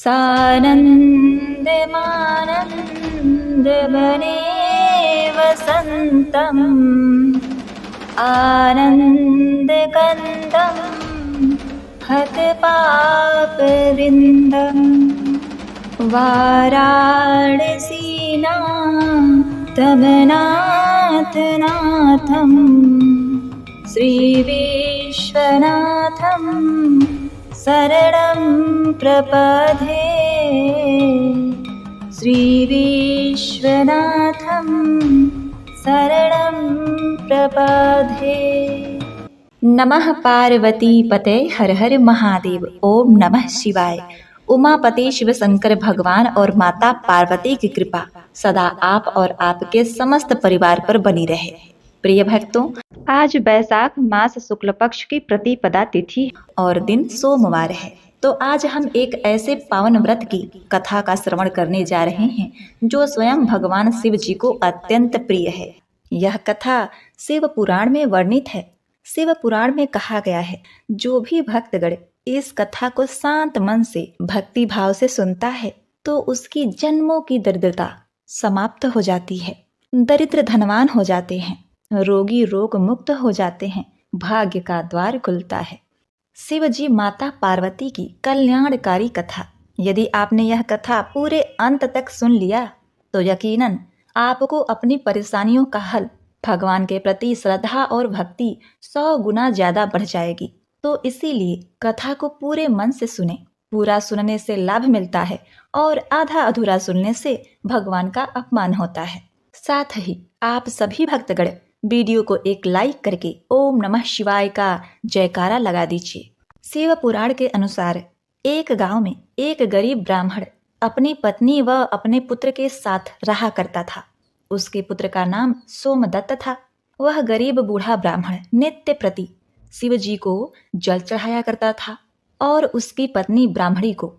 सानन्दमानन्दवने वसन्तम् आनन्दकन्दं हतपापविन्दं वाराणसीनां तमनाथनाथं श्रीविश्वनाथं शरणं प्रपद्ये श्रीविश्वनाथं शरणं प्रपद्ये। नमः पार्वती पते हर हर महादेव। ओम नमः शिवाय। उमापति शिव शंकर भगवान और माता पार्वती की कृपा सदा आप और आपके समस्त परिवार पर बनी रहे। प्रिय भक्तों, आज बैसाख मास शुक्ल पक्ष की प्रतिपदा तिथि और दिन सोमवार है। तो आज हम एक ऐसे पावन व्रत की कथा का श्रवण करने जा रहे हैं जो स्वयं भगवान शिव जी को अत्यंत प्रिय है। यह कथा शिव पुराण में वर्णित है। शिव पुराण में कहा गया है, जो भी भक्तगण इस कथा को शांत मन से भक्ति भाव से सुनता है तो उसकी जन्मों की दरिद्रता समाप्त हो जाती है, दरिद्र धनवान हो जाते हैं, रोगी रोग मुक्त हो जाते हैं, भाग्य का द्वार खुलता है। शिव जी माता पार्वती की कल्याणकारी कथा। यदि आपने यह कथा पूरे अंत तक सुन लिया तो यकीनन आपको अपनी परेशानियों का हल, भगवान के प्रति श्रद्धा और भक्ति 100 गुना ज्यादा बढ़ जाएगी। तो इसीलिए कथा को पूरे मन से सुने। पूरा सुनने से लाभ मिलता है और आधा अधूरा सुनने से भगवान का अपमान होता है। साथ ही आप सभी भक्तगण वीडियो को एक लाइक करके ओम नमः शिवाय का जयकारा लगा दीजिए। शिव पुराण के अनुसार एक गांव में एक गरीब ब्राह्मण अपनी पत्नी व अपने पुत्र के साथ रहा करता था। उसके पुत्र का नाम सोमदत्त था। वह गरीब बूढ़ा ब्राह्मण नित्य प्रति शिव जी को जल चढ़ाया करता था और उसकी पत्नी ब्राह्मणी को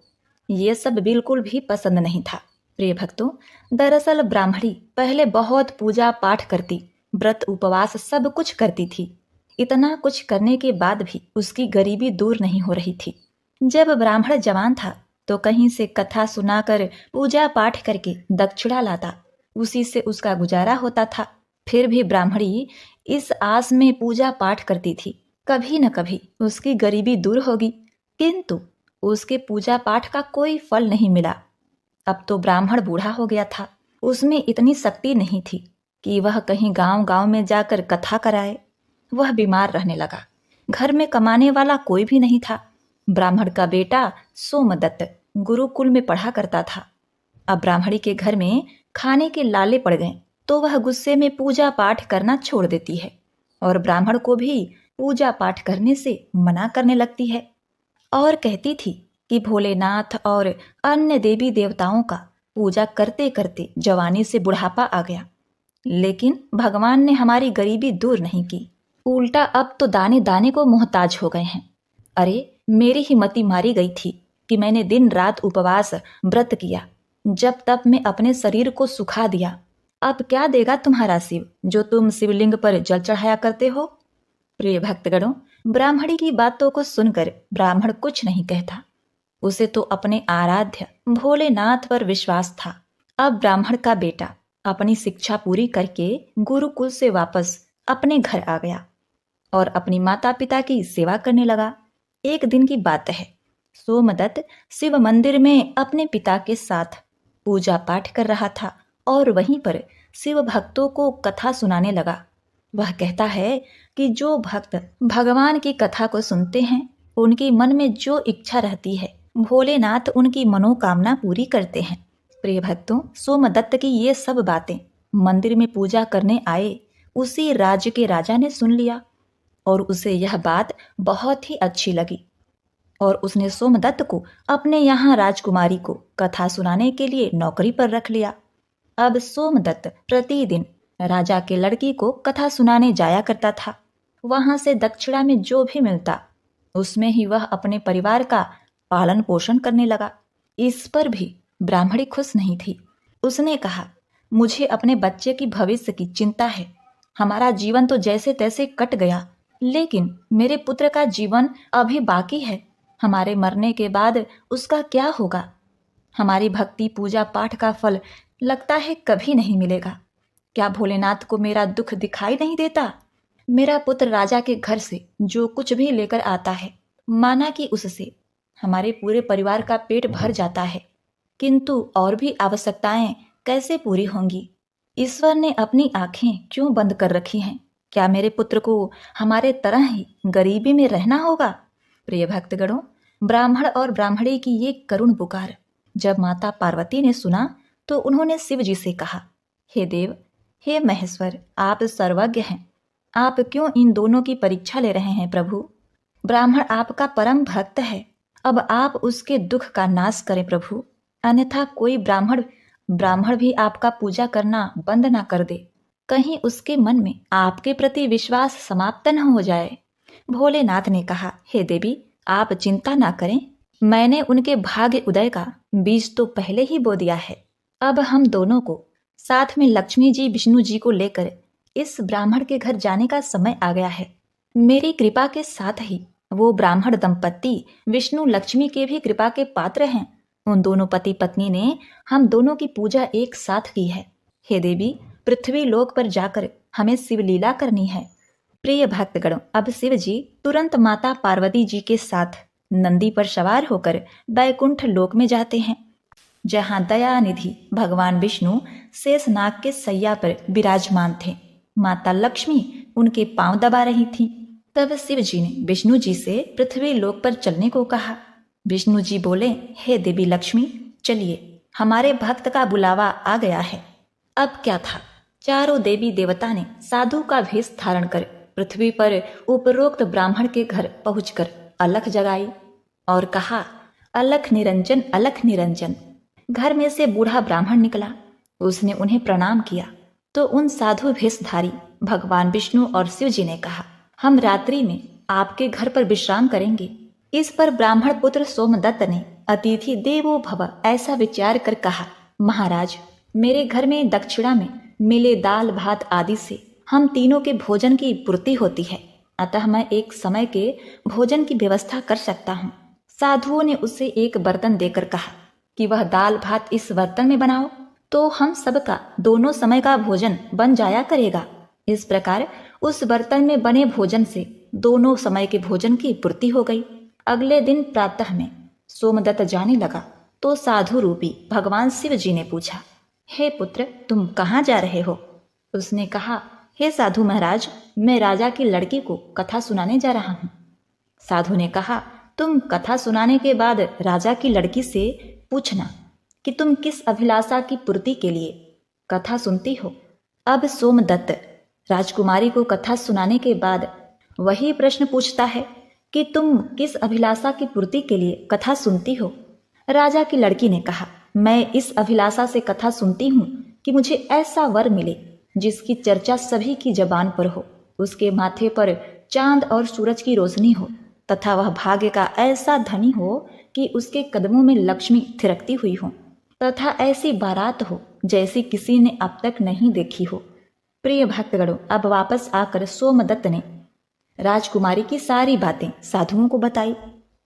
ये सब बिल्कुल भी पसंद नहीं था। प्रिय भक्तों, दरअसल ब्राह्मणी पहले बहुत पूजा पाठ करती, व्रत उपवास सब कुछ करती थी। इतना कुछ करने के बाद भी उसकी गरीबी दूर नहीं हो रही थी। जब ब्राह्मण जवान था तो कहीं से कथा सुनाकर पूजा पाठ करके दक्षिणा लाता, उसी से उसका गुजारा होता था। फिर भी ब्राह्मणी इस आस में पूजा पाठ करती थी, कभी न कभी उसकी गरीबी दूर होगी, किंतु उसके पूजा पाठ का कोई फल नहीं मिला। अब तो ब्राह्मण बूढ़ा हो गया था, उसमें इतनी शक्ति नहीं थी कि वह कहीं गांव-गांव में जाकर कथा कराए। वह बीमार रहने लगा। घर में कमाने वाला कोई भी नहीं था। ब्राह्मण का बेटा सोमदत्त गुरुकुल में पढ़ा करता था। अब ब्राह्मणी के घर में खाने के लाले पड़ गए तो वह गुस्से में पूजा पाठ करना छोड़ देती है और ब्राह्मण को भी पूजा पाठ करने से मना करने लगती है और कहती थी कि भोलेनाथ और अन्य देवी देवताओं का पूजा करते करते जवानी से बुढ़ापा आ गया, लेकिन भगवान ने हमारी गरीबी दूर नहीं की, उल्टा अब तो दाने दाने को मोहताज हो गए हैं। अरे, मेरी ही मति मारी गई थी कि मैंने दिन रात उपवास व्रत किया, जब तब मैं अपने शरीर को सुखा दिया। अब क्या देगा तुम्हारा शिव जो तुम शिवलिंग पर जल चढ़ाया करते हो। प्रिय भक्तगणों, ब्राह्मणी की बातों को सुनकर ब्राह्मण कुछ नहीं कहता। उसे तो अपने आराध्य भोलेनाथ पर विश्वास था। अब ब्राह्मण का बेटा अपनी शिक्षा पूरी करके गुरुकुल से वापस अपने घर आ गया और अपनी माता पिता की सेवा करने लगा। एक दिन की बात है, सोमदत्त शिव मंदिर में अपने पिता के साथ पूजा पाठ कर रहा था और वहीं पर शिव भक्तों को कथा सुनाने लगा। वह कहता है कि जो भक्त भगवान की कथा को सुनते हैं, उनके मन में जो इच्छा रहती है, भोलेनाथ उनकी मनोकामना पूरी करते हैं। प्रिय भक्तों, सोमदत्त की ये सब बातें मंदिर में पूजा करने आए उसी राज्य के राजा ने सुन लिया और उसे यह बात बहुत ही अच्छी लगी और उसने सोमदत्त को अपने यहाँ राजकुमारी को कथा सुनाने के लिए नौकरी पर रख लिया। अब सोमदत्त प्रतिदिन राजा के लड़की को कथा सुनाने जाया करता था। वहां से दक्षिणा में जो भी मिलता उसमें ही वह अपने परिवार का पालन पोषण करने लगा। इस पर भी ब्राह्मणी खुश नहीं थी। उसने कहा, मुझे अपने बच्चे की भविष्य की चिंता है। हमारा जीवन तो जैसे तैसे कट गया, लेकिन मेरे पुत्र का जीवन अभी बाकी है। हमारे मरने के बाद उसका क्या होगा। हमारी भक्ति पूजा पाठ का फल लगता है कभी नहीं मिलेगा। क्या भोलेनाथ को मेरा दुख दिखाई नहीं देता? मेरा पुत्र राजा के घर से जो कुछ भी लेकर आता है, माना कि उससे हमारे पूरे परिवार का पेट भर जाता है, किंतु और भी आवश्यकताएं कैसे पूरी होंगी? ईश्वर ने अपनी आंखें क्यों बंद कर रखी हैं? क्या मेरे पुत्र को हमारे तरह ही गरीबी में रहना होगा? प्रिय भक्तगणों, ब्राह्मण और ब्राह्मणी की ये करुण पुकार जब माता पार्वती ने सुना तो उन्होंने शिव जी से कहा, हे देव, हे महेश्वर, आप सर्वज्ञ हैं, आप क्यों इन दोनों की परीक्षा ले रहे हैं प्रभु? ब्राह्मण आपका परम भक्त है, अब आप उसके दुख का नाश करें प्रभु, अन्यथा कोई ब्राह्मण भी आपका पूजा करना बंद ना कर दे, कहीं उसके मन में आपके प्रति विश्वास समाप्त न हो जाए। भोलेनाथ ने कहा, हे देवी, आप चिंता ना करें, मैंने उनके भाग्य उदय का बीज तो पहले ही बो दिया है। अब हम दोनों को साथ में लक्ष्मी जी विष्णु जी को लेकर इस ब्राह्मण के घर जाने का समय आ गया है। मेरी कृपा के साथ ही वो ब्राह्मण दंपत्ति विष्णु लक्ष्मी के भी कृपा के पात्र हैं। उन दोनों पति पत्नी ने हम दोनों की पूजा एक साथ की है। हे देवी, पृथ्वी लोक पर जाकर हमें शिवलीला करनी है। प्रिय भक्तगणों, अब शिव जी तुरंत माता पार्वती जी के साथ नंदी पर सवार होकर बैकुंठ लोक में जाते हैं, जहां दयानिधि भगवान विष्णु शेषनाग के सैया पर विराजमान थे। माता लक्ष्मी उनके पांव दबा रही थीं। तब शिव जी ने विष्णु जी से पृथ्वी लोक पर चलने को कहा। विष्णु जी बोले, हे देवी लक्ष्मी, चलिए, हमारे भक्त का बुलावा आ गया है। अब क्या था, चारों देवी देवता ने साधु का भेष धारण कर पृथ्वी पर उपरोक्त ब्राह्मण के घर पहुंचकर अलख जगाई और कहा, अलख निरंजन, अलख निरंजन। घर में से बूढ़ा ब्राह्मण निकला। उसने उन्हें प्रणाम किया तो उन साधु भेषधारी भगवान विष्णु और शिव जी ने कहा, हम रात्रि में आपके घर पर विश्राम करेंगे। इस पर ब्राह्मण पुत्र सोमदत्त ने अतिथि देवो भव ऐसा विचार कर कहा, महाराज, मेरे घर में दक्षिणा में मिले दाल भात आदि से हम तीनों के भोजन की पूर्ति होती है, अतः मैं एक समय के भोजन की व्यवस्था कर सकता हूँ। साधुओं ने उसे एक बर्तन देकर कहा कि वह दाल भात इस बर्तन में बनाओ तो हम सबका दोनों समय का भोजन बन जाया करेगा। इस प्रकार उस बर्तन में बने भोजन से दोनों समय के भोजन की पूर्ति हो गई। अगले दिन प्रातः में सोमदत्त जाने लगा तो साधु रूपी भगवान शिव जी ने पूछा, हे पुत्र, तुम कहाँ जा रहे हो? उसने कहा, हे साधु महाराज, मैं राजा की लड़की को कथा सुनाने जा रहा हूँ। साधु ने कहा, तुम कथा सुनाने के बाद राजा की लड़की से पूछना कि तुम किस अभिलाषा की पूर्ति के लिए कथा सुनती हो। अब सोमदत्त राजकुमारी को कथा सुनाने के बाद वही प्रश्न पूछता है कि तुम किस अभिलाषा की पूर्ति के लिए कथा सुनती हो। राजा की लड़की ने कहा, मैं इस अभिलाषा से कथा सुनती हूँ कि मुझे ऐसा वर मिले जिसकी चर्चा सभी की जबान पर हो, उसके माथे पर चांद और सूरज की रोशनी हो तथा वह भाग्य का ऐसा धनी हो कि उसके कदमों में लक्ष्मी थिरकती हुई हो तथा ऐसी बारात हो जैसी किसी ने अब तक नहीं देखी हो। प्रिय भक्तगणों, अब वापस आकर सोमदत्त ने राजकुमारी की सारी बातें साधुओं को बताई।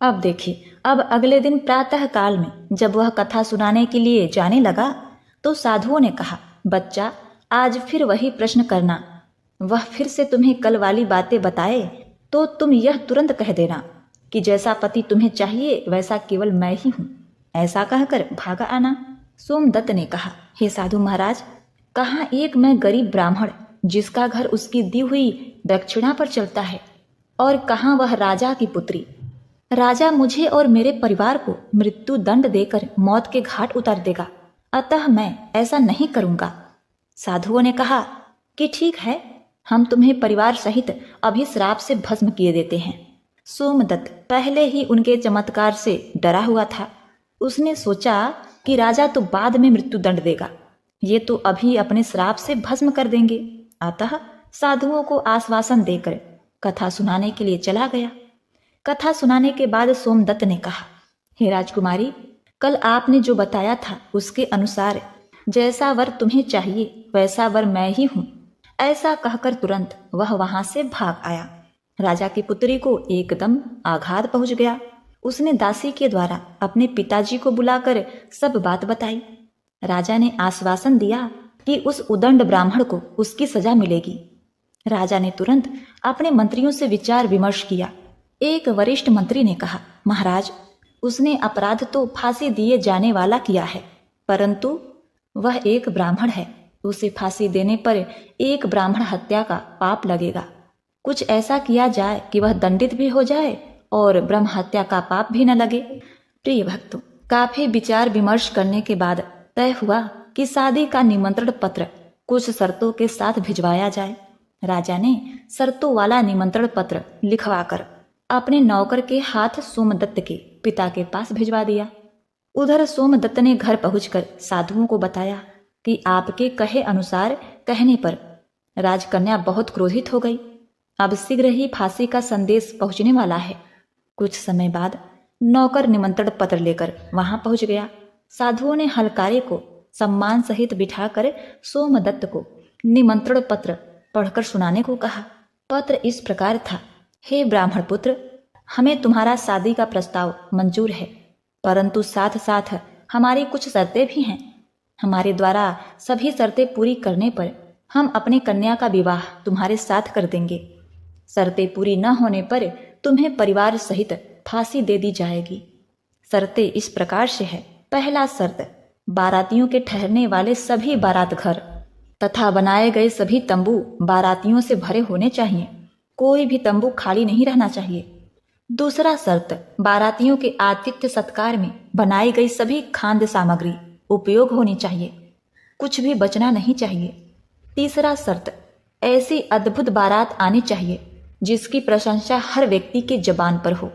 अब देखिए, अब अगले दिन प्रातः काल में जब वह कथा सुनाने के लिए जाने लगा तो साधुओं ने कहा, बच्चा, आज फिर वही प्रश्न करना। वह फिर से तुम्हें कल वाली बातें बताए तो तुम यह तुरंत कह देना कि जैसा पति तुम्हें चाहिए वैसा केवल मैं ही हूँ। ऐसा कहकर भागा आना। सोमदत्त ने कहा, हे साधु महाराज, कहाँ एक मैं गरीब ब्राह्मण जिसका घर उसकी दी हुई दक्षिणा पर चलता है, और कहाँ वह राजा की पुत्री। राजा मुझे और मेरे परिवार को मृत्यु दंड देकर मौत के घाट उतार देगा, अतः मैं ऐसा नहीं करूँगा। साधुओं ने कहा कि ठीक है, हम तुम्हें परिवार सहित अभी श्राप से भस्म किए देते हैं। सोमदत्त पहले ही उनके चमत्कार से डरा हुआ था। उसने सोचा कि राजा तो बाद में मृत्यु दंड देगा, ये तो अभी अपने श्राप से भस्म कर देंगे। अतः साधुओं को आश्वासन देकर कथा सुनाने के लिए चला गया। कथा सुनाने के बाद सोमदत्त ने कहा, हे राजकुमारी, कल आपने जो बताया था उसके अनुसार जैसा वर तुम्हें चाहिए वैसा वर मैं ही हूँ। ऐसा कहकर तुरंत वह वहां से भाग आया। राजा की पुत्री को एकदम आघात पहुंच गया। उसने दासी के द्वारा अपने पिताजी को बुलाकर सब बात बताई। राजा ने आश्वासन दिया कि उस उदंड ब्राह्मण को उसकी सजा मिलेगी। राजा ने तुरंत अपने मंत्रियों से विचार विमर्श किया। एक वरिष्ठ मंत्री ने कहा, महाराज, उसने अपराध तो फांसी दिए जाने वाला किया है, परंतु वह एक ब्राह्मण है। उसे फांसी देने पर एक ब्राह्मण हत्या का पाप लगेगा। कुछ ऐसा किया जाए कि वह दंडित भी हो जाए और ब्रह्म हत्या का पाप भी न लगे। प्रिय भक्तों, काफी विचार विमर्श करने के बाद तय हुआ कि शादी का निमंत्रण पत्र कुछ शर्तों के साथ भिजवाया जाए। राजा ने शर्तों वाला निमंत्रण पत्र लिखवाकर अपने नौकर के हाथ सोमदत्त के पिता के पास भिजवा दिया। उधर सोमदत्त ने घर पहुंचकर साधुओं को बताया कि आपके कहे अनुसार कहने पर राजकन्या बहुत क्रोधित हो गई। अब शीघ्र ही फांसी का संदेश पहुंचने वाला है। कुछ समय बाद नौकर निमंत्रण पत्र लेकर वहां पहुंच गया। साधुओं ने हलकारे को सम्मान सहित बिठाकर सोमदत्त को निमंत्रण पत्र पढ़कर सुनाने को कहा। पत्र इस प्रकार था, हे ब्राह्मण पुत्र, हमें तुम्हारा शादी का प्रस्ताव मंजूर है, परंतु साथ साथ हमारी कुछ शर्तें भी हैं। हमारे द्वारा सभी शर्तें पूरी करने पर हम अपनी कन्या का विवाह तुम्हारे साथ कर देंगे। शर्तें पूरी न होने पर तुम्हें परिवार सहित फांसी दे दी जाएगी। शर्तें इस प्रकार से है। पहला शर्त, बारातियों के ठहरने वाले सभी बारात घर तथा बनाए गए सभी तंबू बारातियों से भरे होने चाहिए। कोई भी तंबू खाली नहीं रहना चाहिए। दूसरा शर्त, बारातियों के आतिथ्य सत्कार में बनाई गई सभी खाद्य सामग्री उपयोग होनी चाहिए, कुछ भी बचना नहीं चाहिए। तीसरा शर्त, ऐसी अद्भुत बारात आनी चाहिए जिसकी प्रशंसा हर व्यक्ति के जबान पर हो।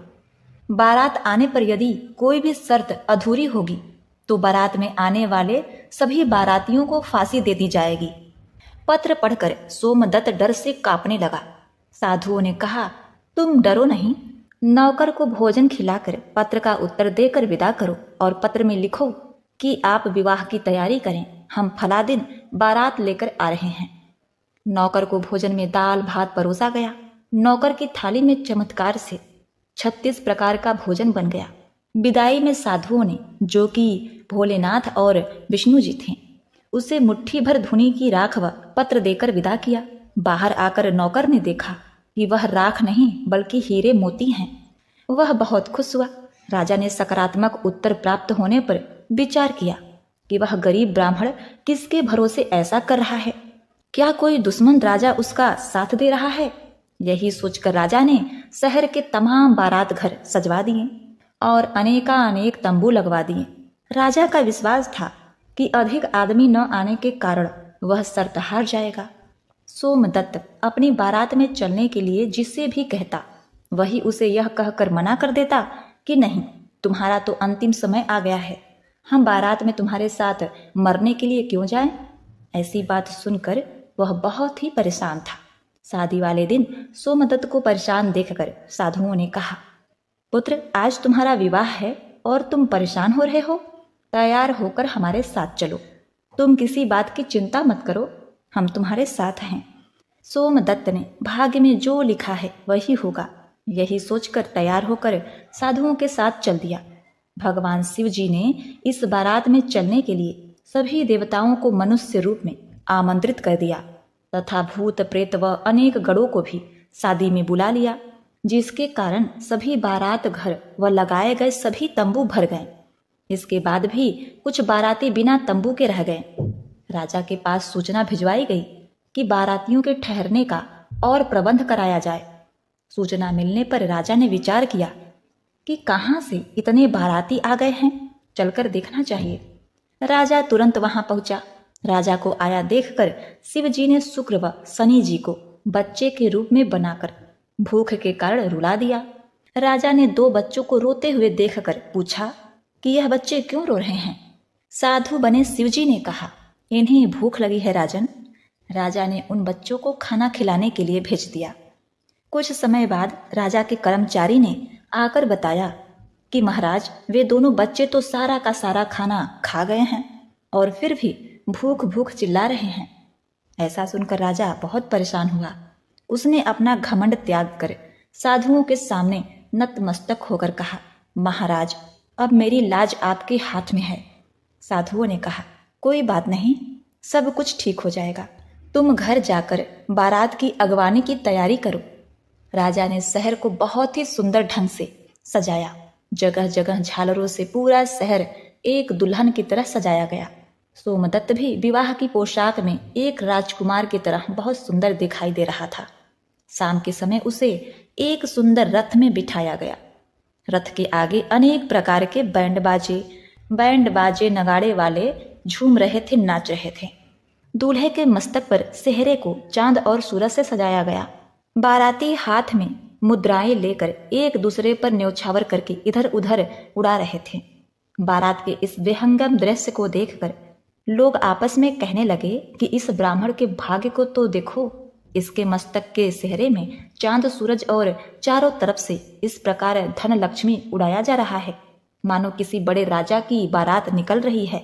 बारात आने पर यदि कोई भी शर्त अधूरी होगी तो बारात में आने वाले सभी बारातियों को फांसी दे दी जाएगी। पत्र पढ़कर सोमदत्त डर से कांपने लगा। साधुओं ने कहा, तुम डरो नहीं, नौकर को भोजन खिलाकर पत्र का उत्तर देकर विदा करो और पत्र में लिखो कि आप विवाह की तैयारी करें, हम फला दिन बारात लेकर आ रहे हैं। नौकर को भोजन में दाल भात परोसा गया। नौकर की थाली में चमत्कार से 36 प्रकार का भोजन बन गया। विदाई में साधुओं ने, जो कि भोलेनाथ और विष्णु जी थे, उसे मुट्ठी भर धुनी की राख व पत्र देकर विदा किया। बाहर आकर नौकर ने देखा कि वह राख नहीं बल्कि हीरे मोती हैं। वह बहुत खुश हुआ। राजा ने सकारात्मक उत्तर प्राप्त होने पर विचार किया कि वह गरीब ब्राह्मण किसके भरोसे ऐसा कर रहा है। क्या कोई दुश्मन राजा उसका साथ दे रहा है? यही सोचकर राजा ने शहर के तमाम बारात घर सजवा दिए और अनेक तंबू लगवा दिए। राजा का विश्वास था कि अधिक आदमी न आने के कारण वह शर्त हार जाएगा। सोमदत्त अपनी बारात में चलने के लिए जिसे भी कहता, वही उसे यह कहकर मना कर देता कि नहीं, तुम्हारा तो अंतिम समय आ गया है, हम बारात में तुम्हारे साथ मरने के लिए क्यों जाएं? ऐसी बात सुनकर वह बहुत ही परेशान था। शादी वाले दिन सोमदत्त को परेशान देखकर साधुओं ने कहा, पुत्र, आज तुम्हारा विवाह है और तुम परेशान हो रहे हो। तैयार होकर हमारे साथ चलो। तुम किसी बात की चिंता मत करो, हम तुम्हारे साथ हैं। सोमदत्त ने भाग्य में जो लिखा है वही होगा, यही सोचकर तैयार होकर साधुओं के साथ चल दिया। भगवान शिव जी ने इस बारात में चलने के लिए सभी देवताओं को मनुष्य रूप में आमंत्रित कर दिया तथा भूत प्रेत व अनेक गणों को भी शादी में बुला लिया, जिसके कारण सभी बारात घर व लगाए गए सभी तंबू भर गए। इसके बाद भी कुछ बाराती बिना तंबू के रह गए। राजा के पास सूचना भिजवाई गई कि बारातियों के ठहरने का और प्रबंध कराया जाए। सूचना मिलने पर राजा ने विचार किया कि कहाँ से इतने बाराती आ गए हैं, चलकर देखना चाहिए। राजा तुरंत वहां पहुंचा। राजा को आया देखकर शिव जी ने शुक्र व शनि जी को बच्चे के रूप में बनाकर भूख के कारण रुला दिया। राजा ने 2 बच्चों को रोते हुए देखकर पूछा कि यह बच्चे क्यों रो रहे हैं? साधु बने शिव जी ने कहा, इन्हें भूख लगी है राजन। राजा ने उन बच्चों को खाना खिलाने के लिए भेज दिया। कुछ समय बाद राजा के कर्मचारी ने आकर बताया कि महाराज, वे दोनों बच्चे तो सारा का सारा खाना खा गए हैं और फिर भी भूख भूख चिल्ला रहे हैं। ऐसा सुनकर राजा बहुत परेशान हुआ। उसने अपना घमंड त्याग कर साधुओं के सामने नतमस्तक होकर कहा, महाराज, अब मेरी लाज आपके हाथ में है। साधुओं ने कहा, कोई बात नहीं, सब कुछ ठीक हो जाएगा। तुम घर जाकर बारात की अगवानी की तैयारी करो। राजा ने शहर को बहुत ही सुंदर ढंग से सजाया। जगह जगह झालरों से पूरा शहर एक दुल्हन की तरह सजाया गया। सोमदत्त भी विवाह की पोशाक में एक राजकुमार की तरह बहुत सुंदर दिखाई दे रहा था। शाम के समय उसे एक सुंदर रथ में बिठाया गया। रथ के आगे अनेक प्रकार के बैंड बाजे नगाड़े वाले झूम रहे थे, नाच रहे थे। दूल्हे के मस्तक पर सेहरे को चांद और सूरज से सजाया गया। बाराती हाथ में मुद्राएं लेकर एक दूसरे पर न्यौछावर करके इधर उधर उड़ा रहे थे। बारात के इस विहंगम दृश्य को देखकर लोग आपस में कहने लगे कि इस ब्राह्मण के भाग्य को तो देखो, इसके मस्तक के सेहरे में चांद सूरज और चारों तरफ से इस प्रकार धन लक्ष्मी उड़ाया जा रहा है, मानो किसी बड़े राजा की बारात निकल रही है।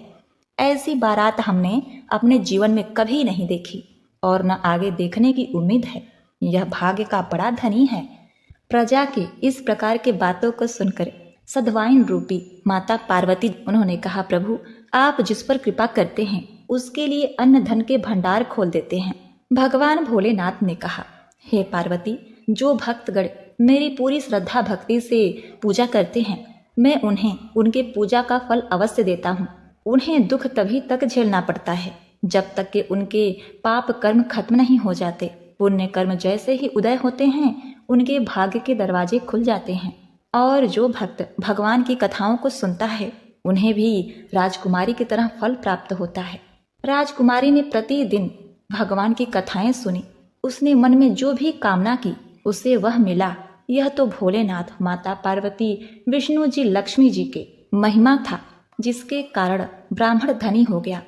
ऐसी बारात हमने अपने जीवन में कभी नहीं देखी और न आगे देखने की उम्मीद है। यह भाग्य का बड़ा धनी है। प्रजा के इस प्रकार के बातों को सुनकर सद्वाइन रूपी माता पार्वती, उन्होंने कहा, प्रभु, आप जिस पर कृपा करते हैं उसके लिए अन्न धन के भंडार खोल देते हैं। भगवान भोलेनाथ ने कहा, हे पार्वती, जो भक्तगण मेरी पूरी श्रद्धा भक्ति से पूजा करते हैं, मैं उन्हें उनके पूजा का फल अवश्य देता हूँ। उन्हें दुख तभी तक झेलना पड़ता है जब तक कि उनके पाप कर्म खत्म नहीं हो जाते। पुण्य कर्म जैसे ही उदय होते हैं, उनके भाग्य के दरवाजे खुल जाते हैं। और जो भक्त भगवान की कथाओं को सुनता है, उन्हें भी राजकुमारी की तरह फल प्राप्त होता है। राजकुमारी ने प्रतिदिन भगवान की कथाएं सुनी। उसने मन में जो भी कामना की उसे वह मिला। यह तो भोलेनाथ, माता पार्वती, विष्णु जी, लक्ष्मी जी के महिमा था, जिसके कारण ब्राह्मण धनी हो गया।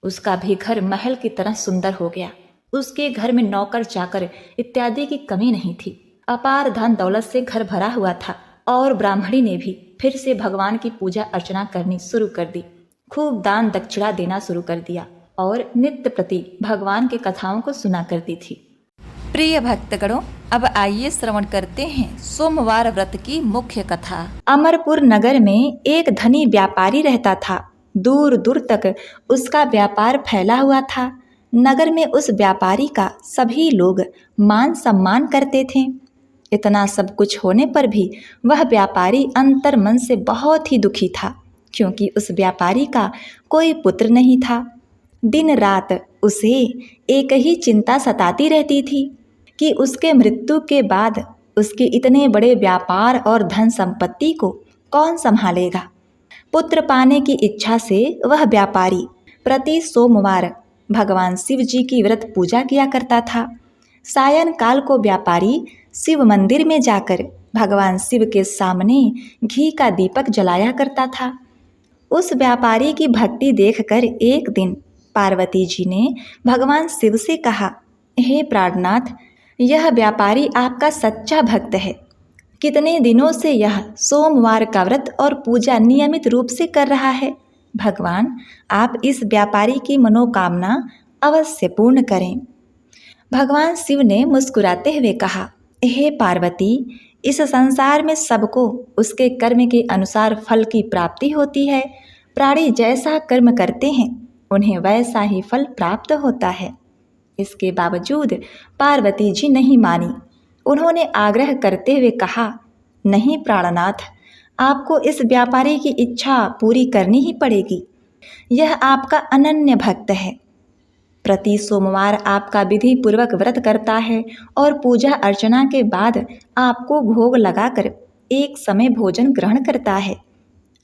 उसका भी घर महल की तरह सुंदर हो गया। उसके घर में नौकर चाकर इत्यादि की कमी नहीं थी। अपार धन दौलत से घर भरा हुआ था। और ब्राह्मणी ने भी फिर से भगवान की पूजा अर्चना करनी शुरू कर दी। खूब दान दक्षिणा देना शुरू कर दिया और नित्य प्रति भगवान के कथाओं को सुना करती थी। प्रिय भक्तगणों, अब आइए श्रवण करते हैं सोमवार व्रत की मुख्य कथा। अमरपुर नगर में एक धनी व्यापारी रहता था। दूर दूर तक उसका व्यापार फैला हुआ था। नगर में उस व्यापारी का सभी लोग मान सम्मान करते थे। इतना सब कुछ होने पर भी वह व्यापारी अंतर मन से बहुत ही दुखी था, क्योंकि उस व्यापारी का कोई पुत्र नहीं था। दिन रात उसे एक ही चिंता सताती रहती थी कि उसके मृत्यु के बाद उसके इतने बड़े व्यापार और धन संपत्ति को कौन संभालेगा। पुत्र पाने की इच्छा से वह व्यापारी प्रति सोमवार भगवान शिव जी की व्रत पूजा किया करता था। सायंकाल को व्यापारी शिव मंदिर में जाकर भगवान शिव के सामने घी का दीपक जलाया करता था। उस व्यापारी की भक्ति देखकर एक दिन पार्वती जी ने भगवान शिव से कहा, हे प्राणनाथ, यह व्यापारी आपका सच्चा भक्त है। कितने दिनों से यह सोमवार का व्रत और पूजा नियमित रूप से कर रहा है। भगवान, आप इस व्यापारी की मनोकामना अवश्य पूर्ण करें। भगवान शिव ने मुस्कुराते हुए कहा, हे पार्वती, इस संसार में सबको उसके कर्म के अनुसार फल की प्राप्ति होती है। प्राणी जैसा कर्म करते हैं उन्हें वैसा ही फल प्राप्त होता है। इसके बावजूद पार्वती जी नहीं मानी। उन्होंने आग्रह करते हुए कहा, नहीं प्राणनाथ, आपको इस व्यापारी की इच्छा पूरी करनी ही पड़ेगी। यह आपका अनन्य भक्त है। प्रति सोमवार आपका विधि पूर्वक व्रत करता है और पूजा अर्चना के बाद आपको भोग लगाकर एक समय भोजन ग्रहण करता है।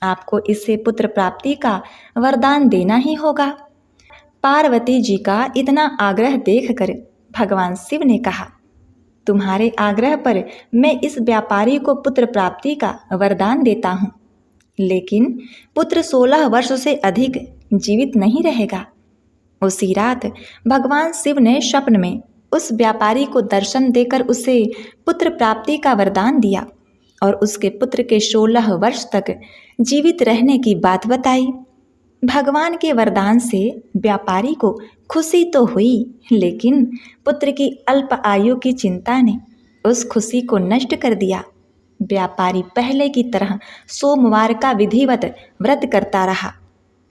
आपको इससे पुत्र प्राप्ति का वरदान देना ही होगा। पार्वती जी का इतना आग्रह देखकर भगवान शिव ने कहा, तुम्हारे आग्रह पर मैं इस व्यापारी को पुत्र प्राप्ति का वरदान देता हूँ, लेकिन पुत्र 16 वर्ष से अधिक जीवित नहीं रहेगा। उसी रात भगवान शिव ने स्वप्न में उस व्यापारी को दर्शन देकर उसे पुत्र प्राप्ति का वरदान दिया और उसके पुत्र के 16 वर्ष तक जीवित रहने की बात बताई। भगवान के वरदान से व्यापारी को खुशी तो हुई, लेकिन पुत्र की अल्प आयु की चिंता ने उस खुशी को नष्ट कर दिया। व्यापारी पहले की तरह सोमवार का विधिवत व्रत करता रहा।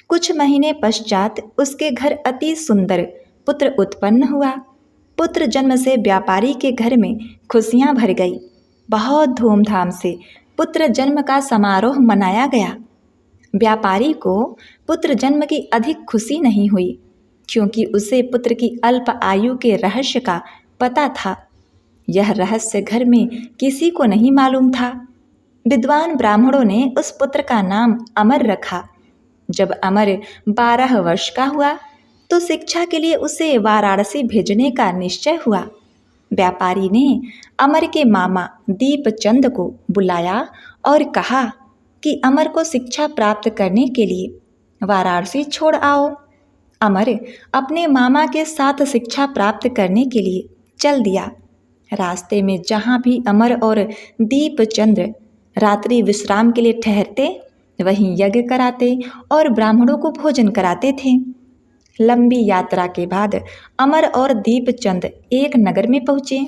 कुछ महीने पश्चात उसके घर अति सुंदर पुत्र उत्पन्न हुआ। पुत्र जन्म से व्यापारी के घर में खुशियां भर गई। बहुत धूमधाम से पुत्र जन्म का समारोह मनाया गया। व्यापारी को पुत्र जन्म की अधिक खुशी नहीं हुई, क्योंकि उसे पुत्र की अल्प आयु के रहस्य का पता था। यह रहस्य घर में किसी को नहीं मालूम था। विद्वान ब्राह्मणों ने उस पुत्र का नाम अमर रखा। जब अमर 12 वर्ष का हुआ तो शिक्षा के लिए उसे वाराणसी भेजने का निश्चय हुआ। व्यापारी ने अमर के मामा दीपचंद को बुलाया और कहा कि अमर को शिक्षा प्राप्त करने के लिए वाराणसी छोड़ आओ। अमर अपने मामा के साथ शिक्षा प्राप्त करने के लिए चल दिया। रास्ते में जहाँ भी अमर और दीपचंद रात्रि विश्राम के लिए ठहरते, वहीं यज्ञ कराते और ब्राह्मणों को भोजन कराते थे। लंबी यात्रा के बाद अमर और दीपचंद एक नगर में पहुँचे।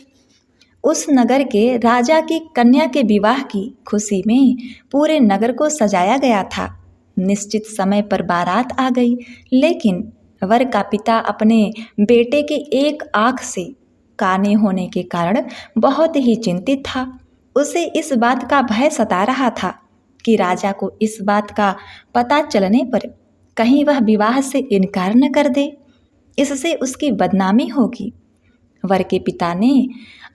उस नगर के राजा की कन्या के विवाह की खुशी में पूरे नगर को सजाया गया था। निश्चित समय पर बारात आ गई, लेकिन वर का पिता अपने बेटे के एक आँख से काने होने के कारण बहुत ही चिंतित था। उसे इस बात का भय सता रहा था कि राजा को इस बात का पता चलने पर कहीं वह विवाह से इनकार न कर दे, इससे उसकी बदनामी होगी। वर के पिता ने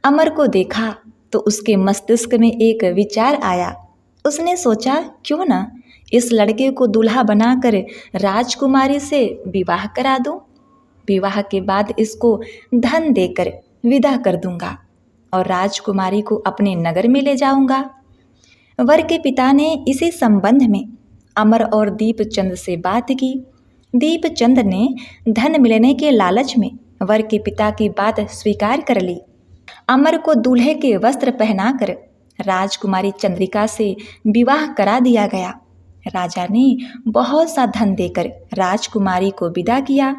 अमर को देखा तो उसके मस्तिष्क में एक विचार आया। उसने सोचा, क्यों न इस लड़के को दूल्हा बनाकर राजकुमारी से विवाह करा दूं। विवाह के बाद इसको धन देकर विदा कर दूंगा और राजकुमारी को अपने नगर में ले जाऊंगा। वर के पिता ने इसी संबंध में अमर और दीपचंद से बात की। दीपचंद ने धन मिलने के लालच में वर के पिता की बात स्वीकार कर ली। अमर को दूल्हे के वस्त्र पहनाकर राजकुमारी चंद्रिका से विवाह करा दिया गया। राजा ने बहुत सा धन देकर राजकुमारी को विदा किया।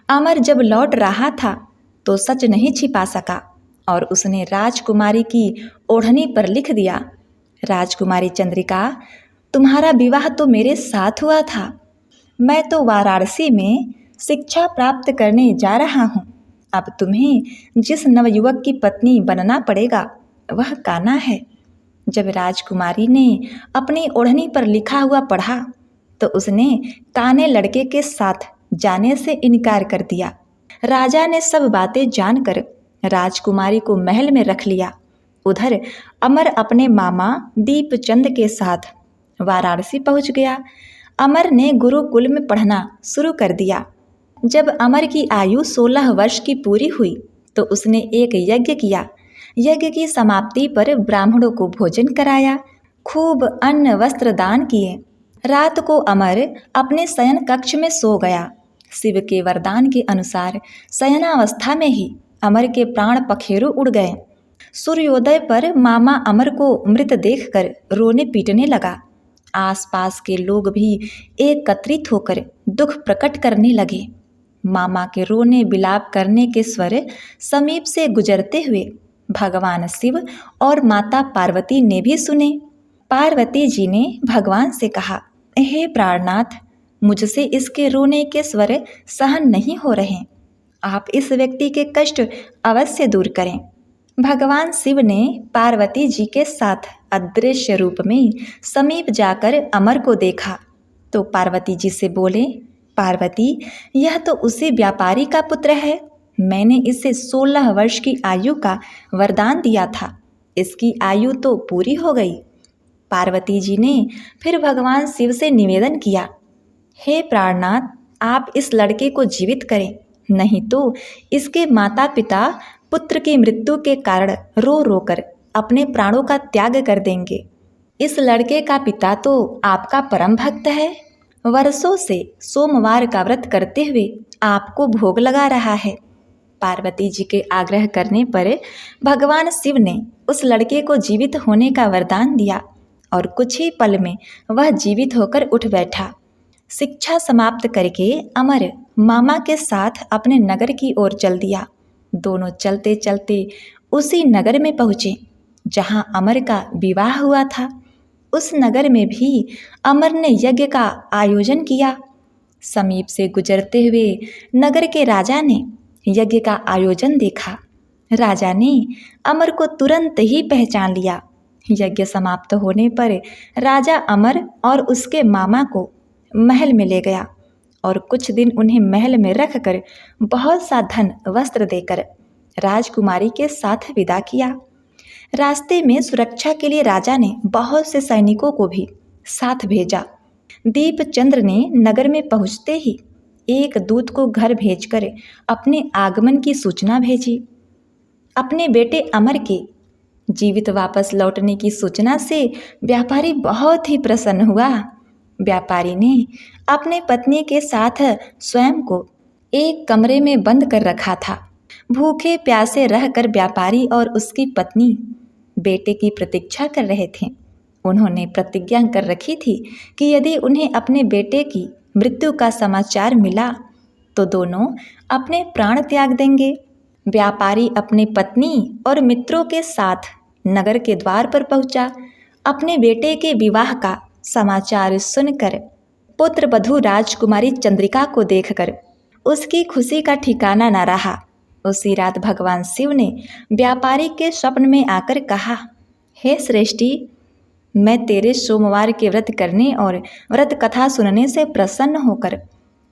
अमर जब लौट रहा था तो सच नहीं छिपा सका और उसने राजकुमारी की ओढ़नी पर लिख दिया, राजकुमारी चंद्रिका, तुम्हारा विवाह तो मेरे साथ हुआ था। मैं तो वाराणसी में शिक्षा प्राप्त करने जा रहा हूँ। अब तुम्हें जिस नवयुवक की पत्नी बनना पड़ेगा वह कान्हा है। जब राजकुमारी ने अपनी ओढ़नी पर लिखा हुआ पढ़ा तो उसने काने लड़के के साथ जाने से इनकार कर दिया। राजा ने सब बातें जानकर राजकुमारी को महल में रख लिया। उधर अमर अपने मामा दीपचंद के साथ वाराणसी पहुंच गया। अमर ने गुरुकुल में पढ़ना शुरू कर दिया। जब अमर की आयु 16 वर्ष की पूरी हुई तो उसने एक यज्ञ किया। यज्ञ की समाप्ति पर ब्राह्मणों को भोजन कराया, खूब अन्न वस्त्र दान किए। रात को अमर अपने शयन कक्ष में सो गया। शिव के वरदान के अनुसार शयनावस्था में ही अमर के प्राण पखेरु उड़ गए। सूर्योदय पर मामा अमर को मृत देखकर रोने पीटने लगा। आसपास के लोग भी एकत्रित होकर दुख प्रकट करने लगे। मामा के रोने बिलाप करने के स्वर समीप से गुजरते हुए भगवान शिव और माता पार्वती ने भी सुने। पार्वती जी ने भगवान से कहा, हे प्राणनाथ, मुझसे इसके रोने के स्वर सहन नहीं हो रहे। आप इस व्यक्ति के कष्ट अवश्य दूर करें। भगवान शिव ने पार्वती जी के साथ अदृश्य रूप में समीप जाकर अमर को देखा तो पार्वती जी से बोले, पार्वती, यह तो उसी व्यापारी का पुत्र है। मैंने इसे 16 वर्ष की आयु का वरदान दिया था। इसकी आयु तो पूरी हो गई। पार्वती जी ने फिर भगवान शिव से निवेदन किया, हे प्राणनाथ, आप इस लड़के को जीवित करें, नहीं तो इसके माता पिता पुत्र की मृत्यु के कारण रो रो कर अपने प्राणों का त्याग कर देंगे। इस लड़के का पिता तो आपका परम भक्त है, वर्षों से सोमवार का व्रत करते हुए आपको भोग लगा रहा है। पार्वती जी के आग्रह करने पर भगवान शिव ने उस लड़के को जीवित होने का वरदान दिया और कुछ ही पल में वह जीवित होकर उठ बैठा। शिक्षा समाप्त करके अमर मामा के साथ अपने नगर की ओर चल दिया। दोनों चलते चलते उसी नगर में पहुँचे जहाँ अमर का विवाह हुआ था, उस नगर में भी अमर ने यज्ञ का आयोजन किया। समीप से गुजरते हुए नगर के राजा ने यज्ञ का आयोजन देखा। राजा ने अमर को तुरंत ही पहचान लिया। यज्ञ समाप्त होने पर राजा अमर और उसके मामा को महल में ले गया और कुछ दिन उन्हें महल में रखकर बहुत सा धन वस्त्र देकर राजकुमारी के साथ विदा किया। रास्ते में सुरक्षा के लिए राजा ने बहुत से सैनिकों को भी साथ भेजा। दीपचंद्र ने नगर में पहुंचते ही एक दूत को घर भेजकर अपने आगमन की सूचना भेजी। अपने बेटे अमर के जीवित वापस लौटने की सूचना से व्यापारी बहुत ही प्रसन्न हुआ। व्यापारी ने अपने पत्नी के साथ स्वयं को एक कमरे में बंद कर रखा था। भूखे प्यासे रहकर व्यापारी और उसकी पत्नी बेटे की प्रतीक्षा कर रहे थे। उन्होंने प्रतिज्ञा कर रखी थी कि यदि उन्हें अपने बेटे की मृत्यु का समाचार मिला तो दोनों अपने प्राण त्याग देंगे। व्यापारी अपनी पत्नी और मित्रों के साथ नगर के द्वार पर पहुंचा। अपने बेटे के विवाह का समाचार सुनकर पुत्र वधू राजकुमारी चंद्रिका को देखकर उसकी खुशी का ठिकाना न रहा। उसी रात भगवान शिव ने व्यापारी के स्वप्न में आकर कहा, हे श्रेष्ठी, मैं तेरे सोमवार के व्रत करने और व्रत कथा सुनने से प्रसन्न होकर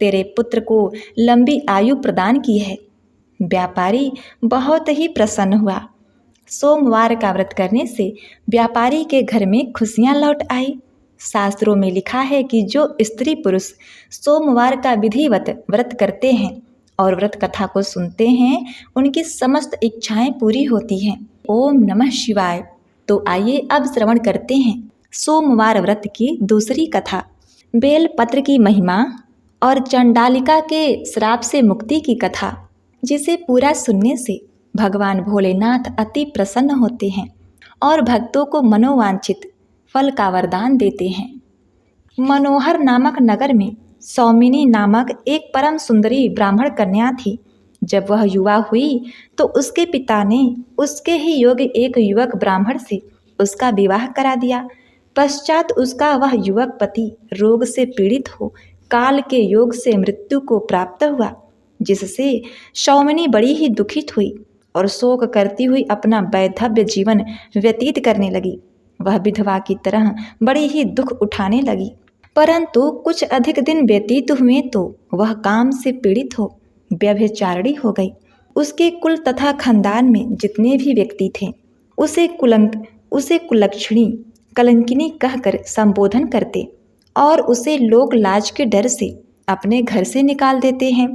तेरे पुत्र को लंबी आयु प्रदान की है। व्यापारी बहुत ही प्रसन्न हुआ। सोमवार का व्रत करने से व्यापारी के घर में खुशियां लौट आई। शास्त्रों में लिखा है कि जो स्त्री पुरुष सोमवार का विधिवत व्रत करते हैं और व्रत कथा को सुनते हैं, उनकी समस्त इच्छाएं पूरी होती हैं। ओम नमः शिवाय। तो आइए अब श्रवण करते हैं सोमवार व्रत की दूसरी कथा, बेल पत्र की महिमा और चंडालिका के श्राप से मुक्ति की कथा, जिसे पूरा सुनने से भगवान भोलेनाथ अति प्रसन्न होते हैं और भक्तों को मनोवांछित फल का वरदान देते हैं। मनोहर नामक नगर में सौमिनी नामक एक परम सुंदरी ब्राह्मण कन्या थी। जब वह युवा हुई तो उसके पिता ने उसके ही योग्य एक युवक ब्राह्मण से उसका विवाह करा दिया। पश्चात उसका वह युवक पति रोग से पीड़ित हो काल के योग से मृत्यु को प्राप्त हुआ, जिससे सौमिनी बड़ी ही दुखित हुई और शोक करती हुई अपना वैधव्य जीवन व्यतीत करने लगी। वह विधवा की तरह बड़ी ही दुख उठाने लगी। परंतु कुछ अधिक दिन व्यतीत हुए तो वह काम से पीड़ित हो व्यभिचारिणी हो गई। उसके कुल तथा खानदान में जितने भी व्यक्ति थे उसे कुलक्षणी कलंकिनी कहकर संबोधन करते और उसे लोक लाज के डर से अपने घर से निकाल देते हैं।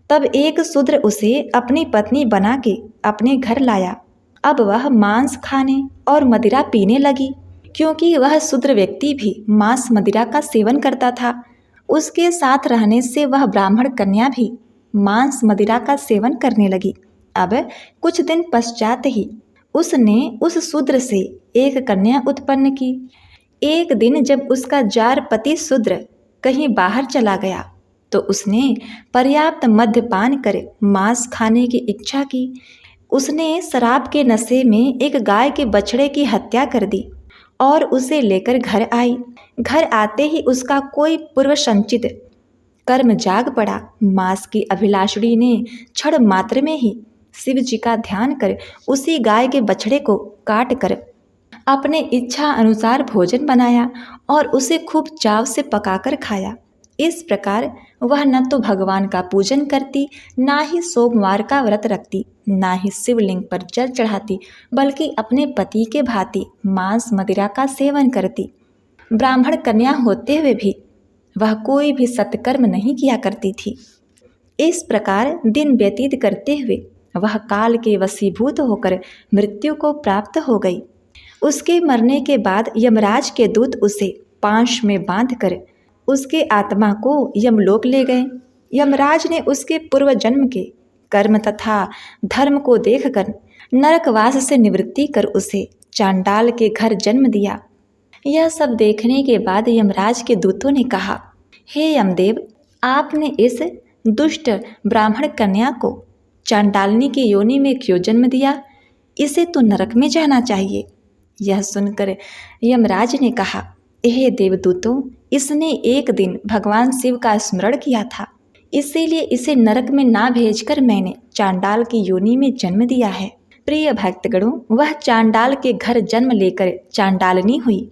तब एक शूद्र उसे अपनी पत्नी बना के अपने घर लाया। अब वह मांस खाने और मदिरा पीने लगी, क्योंकि वह शूद्र व्यक्ति भी मांस मदिरा का सेवन करता था। उसके साथ रहने से वह ब्राह्मण कन्या भी मांस मदिरा का सेवन करने लगी। अब कुछ दिन पश्चात ही उसने उस शूद्र से एक कन्या उत्पन्न की। एक दिन जब उसका जार पति शूद्र कहीं बाहर चला गया तो उसने पर्याप्त मद्यपान कर मांस खाने की इच्छा की। उसने शराब के नशे में एक गाय के बछड़े की हत्या कर दी और उसे लेकर घर आई। घर आते ही उसका कोई पूर्व संचित कर्म जाग पड़ा। मांस की अभिलाषिणी ने क्षण मात्र में ही शिव जी का ध्यान कर उसी गाय के बछड़े को काट कर अपने इच्छा अनुसार भोजन बनाया और उसे खूब चाव से पकाकर खाया। इस प्रकार वह न तो भगवान का पूजन करती, ना ही सोमवार का व्रत रखती, ना ही शिवलिंग पर जल चढ़ाती, बल्कि अपने पति के भांति मांस मदिरा का सेवन करती। ब्राह्मण कन्या होते हुए भी वह कोई भी सत्कर्म नहीं किया करती थी। इस प्रकार दिन व्यतीत करते हुए वह काल के वशीभूत होकर मृत्यु को प्राप्त हो गई। उसके मरने के बाद यमराज के दूत उसे पाश में बांधकर उसके आत्मा को यमलोक ले गए। यमराज ने उसके पूर्व जन्म के कर्म तथा धर्म को देखकर नरकवास से निवृत्ति कर उसे चांडाल के घर जन्म दिया। यह सब देखने के बाद यमराज के दूतों ने कहा, हे यमदेव, आपने इस दुष्ट ब्राह्मण कन्या को चांडालनी की योनि में क्यों जन्म दिया? इसे तो नरक में जाना चाहिए। यह सुनकर यमराज ने कहा, हे देवदूतों, इसने एक दिन भगवान शिव का स्मरण किया था, इसीलिए इसे नरक में ना भेजकर मैंने चांडाल की योनि में जन्म दिया है। प्रिय भक्तगणों, वह चांडाल के घर जन्म लेकर चांडालनी हुई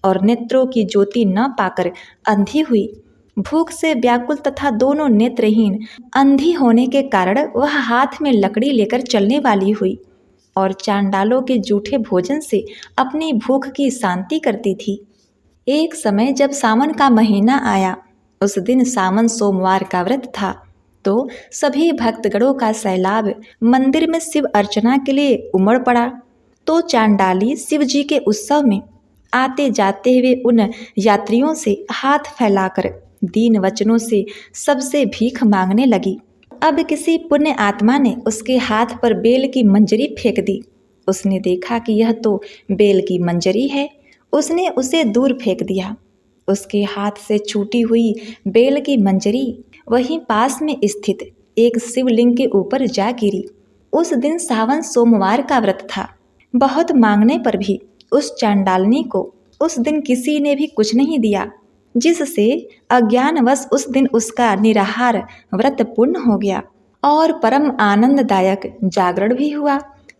और नेत्रों की ज्योति न पाकर अंधी हुई। भूख से व्याकुल तथा दोनों नेत्रहीन अंधी होने के कारण वह हाथ में लकड़ी लेकर चलने वाली हुई और चांडालों के जूठे भोजन से अपनी भूख की शांति करती थी। एक समय जब सावन का महीना आया, उस दिन सावन सोमवार का व्रत था, तो सभी भक्तगणों का सैलाब मंदिर में शिव अर्चना के लिए उमड़ पड़ा। तो चांडाली शिव जी के उत्सव में आते जाते हुए उन यात्रियों से हाथ फैलाकर दीन वचनों से सबसे भीख मांगने लगी। अब किसी पुण्य आत्मा ने उसके हाथ पर बेल की मंजरी फेंक दी। उसने देखा कि यह तो बेल की मंजरी है। उसने उसे दूर फेंक दिया। उसके हाथ से छूटी हुई बेल की मंजरी वहीं पास में स्थित एक शिवलिंग के ऊपर जा गिरी। उस दिन सावन सोमवार का व्रत था। बहुत मांगने पर भी उस चांडालनी को उस दिन किसी ने भी कुछ नहीं दिया, जिससे अज्ञानवश उस दिन उसका निराहार व्रत पूर्ण हो गया और परम आनंददायक जागरण भी हुआ।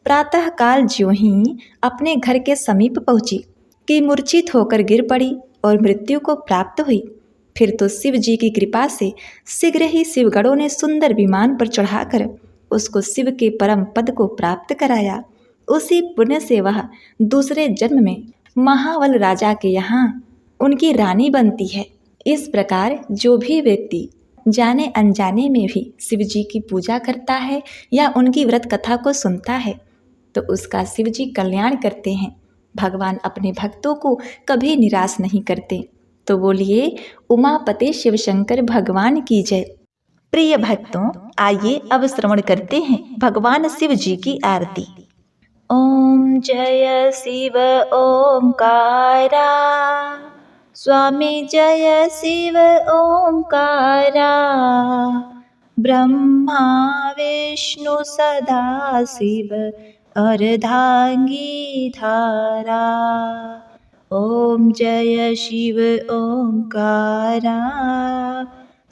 प्रातः काल ज्यों ही अपने घर के समीप पहुंची कि मूर्छित होकर गिर पड़ी और मृत्यु को प्राप्त हुई। फिर तो शिव जी की कृपा से शीघ्र ही शिवगणों ने सुंदर विमान पर चढ़ाकर उसको शिव के परम पद को प्राप्त कराया। उसी पुण्य से वह दूसरे जन्म में महाबल राजा के यहाँ उनकी रानी बनती है। इस प्रकार जो भी व्यक्ति जाने अनजाने में भी शिव जी की पूजा करता है या उनकी व्रत कथा को सुनता है, तो उसका शिव जी कल्याण करते हैं। भगवान अपने भक्तों को कभी निराश नहीं करते। तो बोलिए उमापते शिव शंकर भगवान की जय। प्रिय भक्तों, आइए अब श्रवण करते हैं भगवान शिव जी की आरती। ओम जय शिव ओंकारा, स्वामी जय शिव ओंकारा, ब्रह्मा विष्णु सदा शिव अर्धांगी धारा। ओम जय शिव ओंकारा,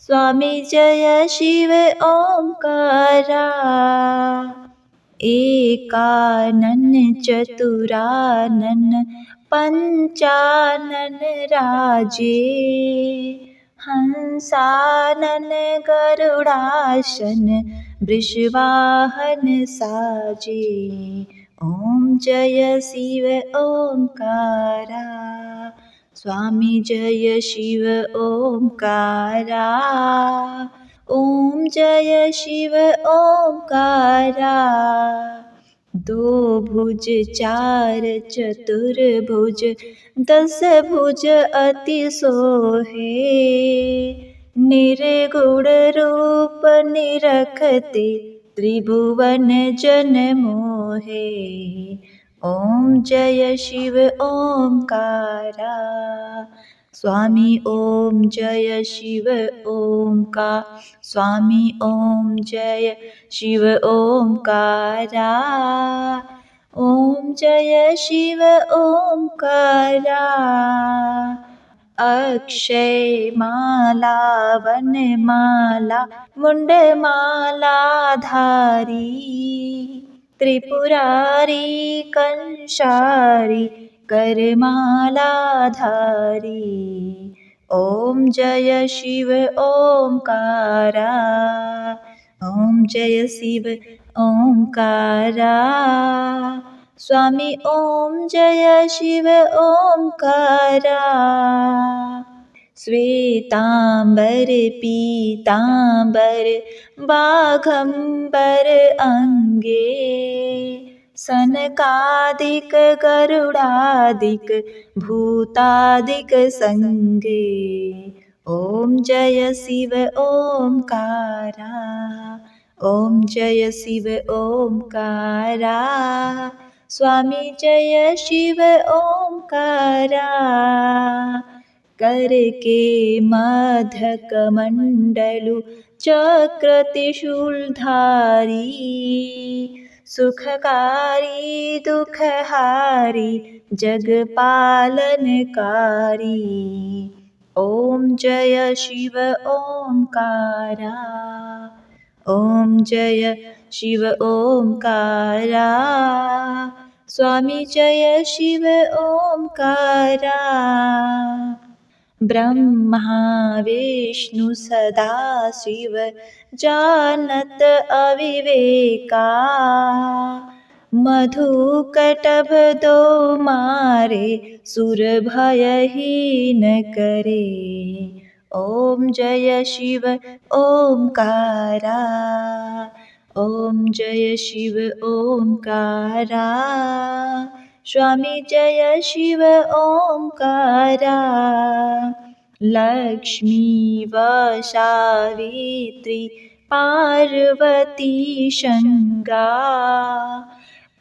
स्वामी जय शिव ओंकारा, एकानन चतुरानन पंचानन राजे, हंसानन गरुड़ासन वृषवाहन साजे। ओम जय शिव ओंकारा, स्वामी जय शिव ओंकारा, ओम जय शिव ओंकारा। दो भुज चार चतुर्भुज दस भुज अति सोहे, निर्गुण रूप निरखते त्रिभुवन जन मोहे। ओम जय शिव ओंकारा, स्वामी ओम जय शिव ओंकार, स्वामी ओम जय शिव ओंकारा, ओम जय शिव ओंकारा। अक्षय माला वन माला मुंड माला धारी, त्रिपुरारी कंशारी करमाला धारी। ओम जय शिव ओंकारा, ओम जय शिव ओंकारा, स्वामी ओम जय शिव ओंकारा। श्वेतांबर पीतांबर बाघंबर अंगे, सनकादिक गरुडादिक भूतादिक संगे। ओम जय शिव ओंकारा, ओम जय शिव ओंकारा, स्वामी जय शिव ओंकारा। कर के मधक मंडलु चक्र त्रिशूलधारी, सुखकारी दुखहारी जगपालनकारी। ॐ जय शिव ओंकारा, ॐ जय शिव ओंकारा, स्वामी जय शिव ओंकारा। ब्रह्मा विष्णु सदाशिव जानत अविवेका, मधुकटभ दो मारे सुर भयहीन करे। ॐ जय शिव ओंकारा, ॐ जय शिव ओंकारा, स्वामी जय शिव ओंकारा। लक्ष्मी व सावित्री पार्वती शंगा,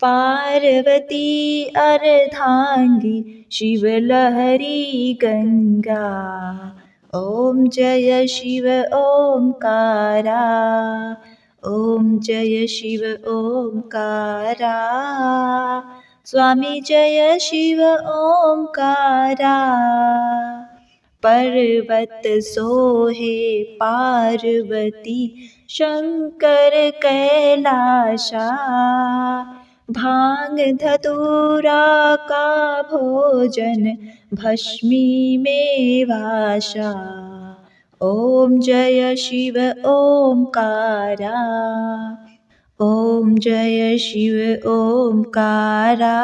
पार्वती अर्धांगी शिवलहरी गंगा। ॐ जय शिव ओंकारा, ॐ जय शिव ओंकारा, स्वामी जय शिव ओंकारा। पर्वत सोहे पार्वती शंकर कैलाशा, भांग धतूरा का भोजन भस्मी में वाशा। ॐ जय शिव ओंकारा, ॐ जय शिव ओंकारा,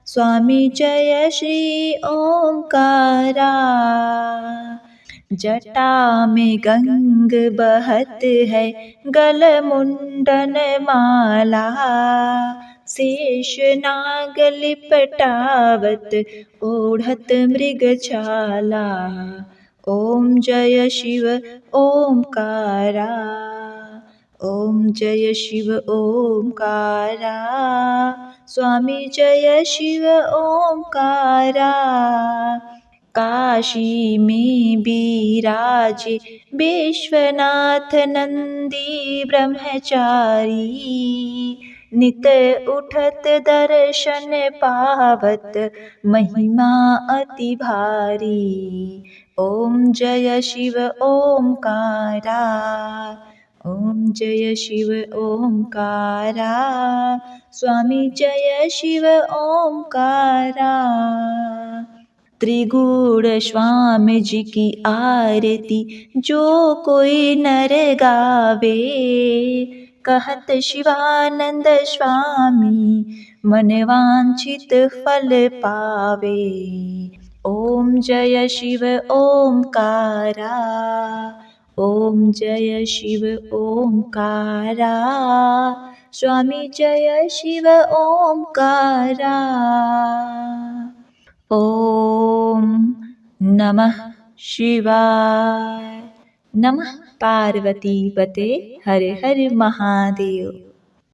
स्वामी जय श्री ओंकारा। जटा में गंग बहत है गल मुंडन माला, शेष नाग लिपटावत ओढ़त मृगछाला। ॐ जय शिव ओंकारा, ॐ जय शिव ओंकारा, स्वामी जय शिव ओंकारा। काशी में विराजे विश्वनाथ नंदी ब्रह्मचारी, नित उठत दर्शन पावत महिमा अति भारी। ॐ जय शिव ओंकारा, ॐ जय शिव ओंकारा, स्वामी जय शिव ओंकारा। त्रिगुण स्वामी जी की आरती जो कोई नर गावे, कहत शिवानंद स्वामी मन वांछित फल पावे। ॐ जय शिव ओंकारा, ॐ जय शिव ओंकारा, स्वामी जय शिव ओंकारा। ॐ नमः शिवाय। नमः पार्वती पते हर हर महादेव।